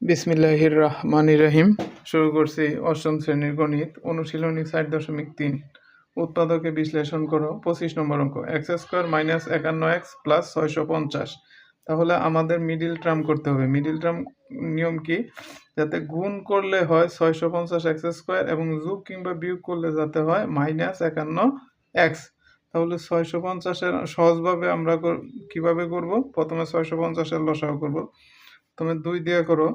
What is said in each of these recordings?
বিসমিল্লাহির রহমানির রহিম। শুরু করছি অষ্টম শ্রেণীর গণিত অনুশীলনী 4.3 উৎপাদকে বিশ্লেষণ করো। 25 নম্বর অঙ্ক x² - 51x + 650। তাহলে আমাদের মিডিল টার্ম করতে হবে। মিডিল টার্ম নিয়ম কি? যাতে গুণ করলে হয় 650x² এবং যোগ কিংবা বিয়োগ করলে যাতে হয় -51x। তাহলে 650-এর সহজভাবে আমরা কিভাবে করব? প্রথমে 650-এর লসাগু করব। তুমি 2 দিয়ে করো,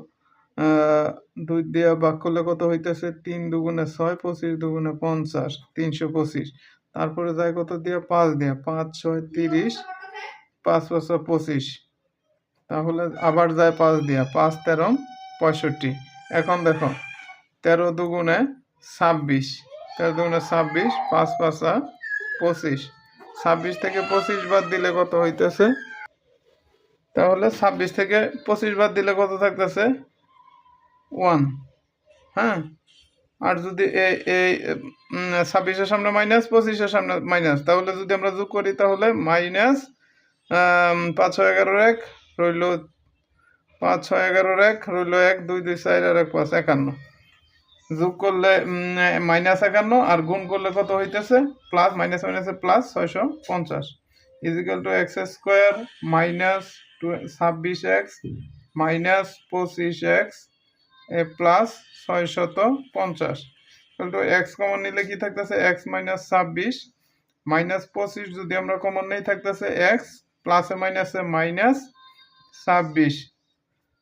2 দিয়ে ভাগ করলে কত হইতেছে? 3 দুগুণে 6, 25 দুগুণে 50, 325। তারপরে যায় কত দিয়ে? 5 দিয়ে, 5 6 30, 5 5 25। তাহলে আবার যায় 5 দিয়া, 5 13 65। এখন দেখো 13 দুগুণে 26, 13 দুগুণে 26, 5 5 25। 26 থেকে 25 বাদ দিলে কত হইতেছে? তাহলে 26 থেকে 25 বাদ দিলে কত থাকতেছে? 1। হ্যাঁ, আর যদি এই 26-এর সামনে মাইনাস, 25-এর সামনে মাইনাস, তাহলে যদি আমরা যোগ করি তাহলে মাইনাস 5 6 11 1 রইল, 5 6 11 1 রইল 1 2 2 4 আর 1 5 51। যোগ করলে -51 আর গুণ করলে কত হইতেছে? প্লাস মাইনাস মাইনাসে plus 650 equal to x² - 26x - 25x plus 650 equal to x common নিলে কি থাকতেছে? x - 26 -25 যদি আমরা কমন নেই থাকতেছে x প্লাসে মাইনাসে -26।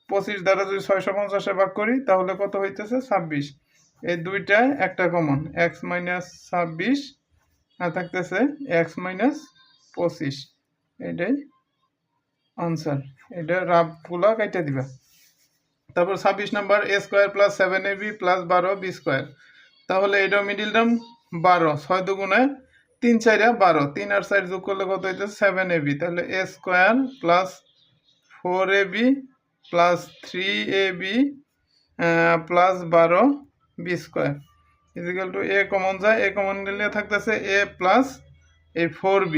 25 দ্বারা যদি 650-এ ভাগ করি তাহলে কত হইতেছে? 26। এই দুইটায় একটা কমন, x - 26 আর থাকতেছে x - 25। এটাই আনসার। এটা রাফগুলা কাইটা দিবা। তারপর 26 নাম্বার a² + 7ab + 12b²। তাহলে এটা মিডিল টার্ম 12, 6 দুগুণে 3 4 12, 3 আর 4 যোগ করলে কত হইতেছে? 7ab। তাহলে a² + 4ab + 3ab + 12b² equal to a common যায়, a কমন নিলে থাকতেছে a প্লাস এই 4b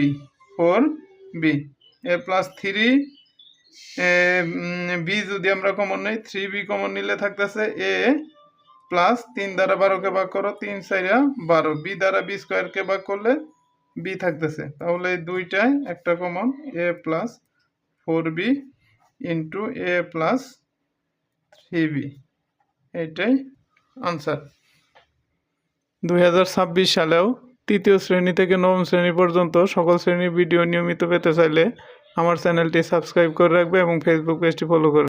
a প্লাস 3 b যদি আমরা কমন নেই, 3b কমন নিলে থাকতেছে a প্লাস 3 দ্বারা 12-কে ভাগ করো, 3 4 12, b দ্বারা b² কে ভাগ করলে b থাকতেছে। তাহলে এই দুইটায় একটা common, a plus 4b into a plus 3b। এটাই আনসার। 2026 সালেও তৃতীয় শ্রেণী থেকে নবম শ্রেণী পর্যন্ত সকল শ্রেণীর ভিডিও নিয়মিত পেতে চাইলে আমার চ্যানেলটি সাবস্ক্রাইব করে রাখবে এবং ফেসবুক পেজটি ফলো করবে।